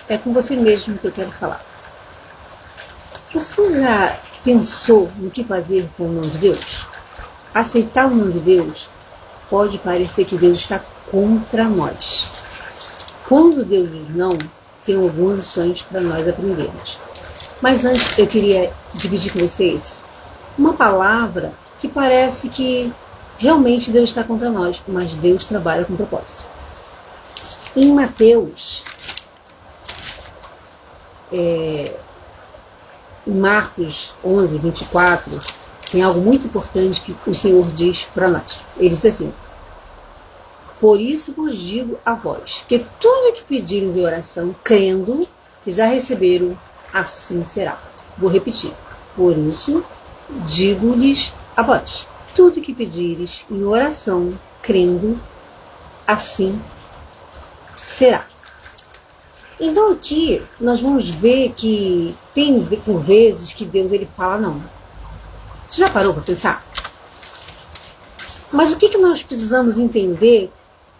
é com você mesmo que eu quero falar. Você já pensou no que fazer com o nome de Deus? Aceitar o nome de Deus pode parecer que Deus está contra nós. Quando Deus diz não, tem algumas lições para nós aprendermos. Mas antes eu queria dividir com vocês uma palavra que parece que realmente Deus está contra nós, mas Deus trabalha com propósito. Em Mateus, em Marcos 11, 24, tem algo muito importante que o Senhor diz para nós. Ele diz assim: por isso vos digo a vós, que tudo que pedires em oração, crendo que já receberam, assim será. Vou repetir. Por isso digo-lhes a vós, tudo que pedires em oração, crendo, assim será. Então aqui nós vamos ver que tem por vezes que Deus ele fala não. Você já parou para pensar? Mas o que nós precisamos entender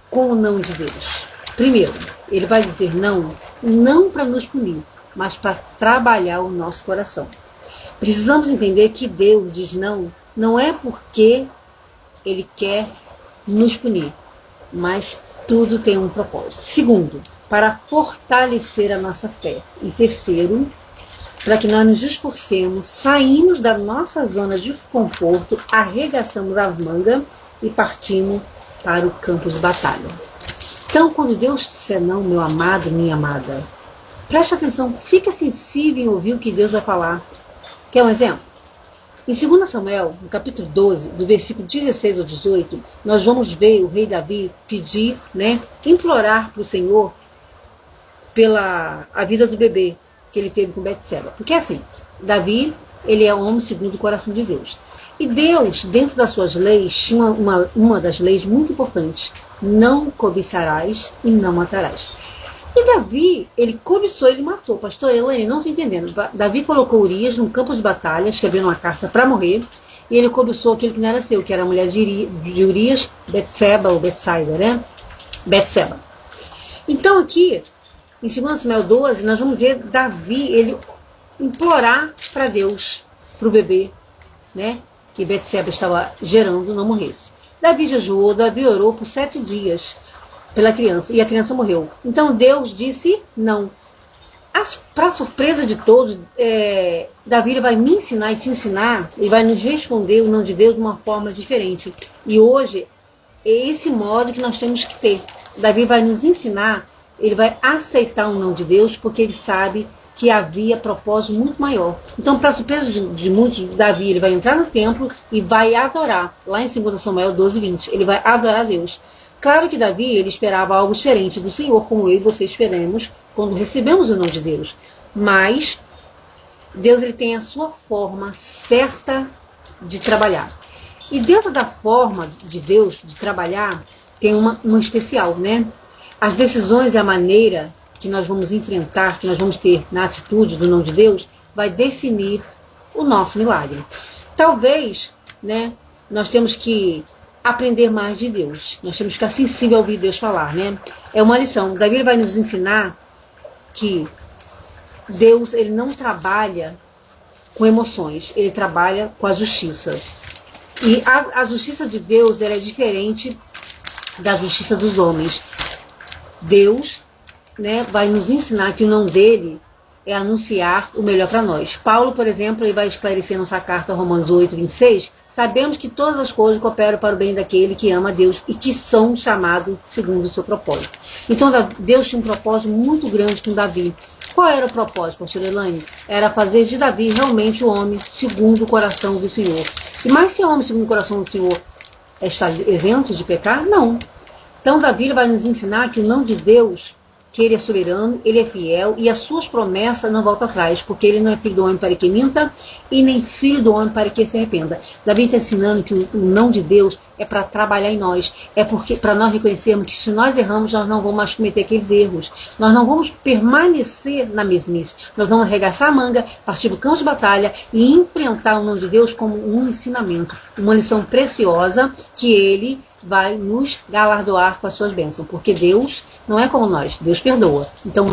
com o não de Deus? Primeiro, ele vai dizer não, não para nos punir, mas para trabalhar o nosso coração. Precisamos entender que Deus diz não, não é porque ele quer nos punir, mas tudo tem um propósito. Segundo, para fortalecer a nossa fé. E terceiro, para que nós nos esforcemos, saímos da nossa zona de conforto, arregaçamos a manga e partimos para o campo de batalha. Então, quando Deus disser não, meu amado, minha amada, preste atenção, fique sensível em ouvir o que Deus vai falar. Quer um exemplo? Em 2 Samuel, no capítulo 12, do versículo 16 ao 18, nós vamos ver o rei Davi pedir, implorar para o Senhor pela a vida do bebê que ele teve com Betseba. Porque assim, Davi, ele é um homem segundo o coração de Deus. E Deus, dentro das suas leis, tinha uma das leis muito importantes: não cobiçarás e não matarás. E Davi, ele cobiçou e ele matou. Pastor Elaine, não estou entendendo. Davi colocou Urias num campo de batalha, escrevendo uma carta para morrer, e ele cobiçou aquele que não era seu, que era a mulher de Urias, Betseba, ou Betsaida, Betseba. Então aqui, em 2 Samuel 12, nós vamos ver Davi, ele implorar para Deus, para o bebê, que Betseba estava gerando, não morresse. Davi jejuou, Davi orou por 7 dias pela criança, e a criança morreu. Então Deus disse não. Para surpresa de todos, Davi ele vai me ensinar e te ensinar, e vai nos responder o não de Deus de uma forma diferente. E hoje, é esse modo que nós temos que ter. Davi vai nos ensinar, ele vai aceitar o não de Deus, porque ele sabe que havia propósito muito maior. Então, para surpresa de muitos, Davi ele vai entrar no templo e vai adorar. Lá em 2 Samuel 12, 20, ele vai adorar a Deus. Claro que Davi ele esperava algo diferente do Senhor, como eu e você esperamos quando recebemos o não de Deus. Mas Deus ele tem a sua forma certa de trabalhar. E dentro da forma de Deus de trabalhar, tem uma especial, As decisões e a maneira que nós vamos enfrentar, que nós vamos ter na atitude do não de Deus, vai definir o nosso milagre. Talvez, nós temos que aprender mais de Deus. Nós temos que ficar sensível a ouvir Deus falar, É uma lição. Davi vai nos ensinar que Deus ele não trabalha com emoções, ele trabalha com a justiça. E a justiça de Deus ela é diferente da justiça dos homens. Deus, vai nos ensinar que o não dele é anunciar o melhor para nós. Paulo, por exemplo, ele vai esclarecer nossa carta Romanos 8, 26. Sabemos que todas as coisas cooperam para o bem daquele que ama a Deus e que são chamados segundo o seu propósito. Então Deus tinha um propósito muito grande com Davi. Qual era o propósito, pastor Elaine? Era fazer de Davi realmente o homem segundo o coração do Senhor. E mais se o homem segundo o coração do Senhor está isento de pecar? Não. Então Davi vai nos ensinar que o não de Deus, que ele é soberano, ele é fiel e as suas promessas não voltam atrás, porque ele não é filho do homem para que minta e nem filho do homem para que se arrependa. Davi está ensinando que o não de Deus é para trabalhar em nós, é porque para nós reconhecermos que se nós erramos, nós não vamos mais cometer aqueles erros, nós não vamos permanecer na mesmice, nós vamos arregaçar a manga, partir do campo de batalha e enfrentar o não de Deus como um ensinamento, uma lição preciosa que ele vai nos galardoar com as suas bênçãos, porque Deus não é como nós, Deus perdoa. Então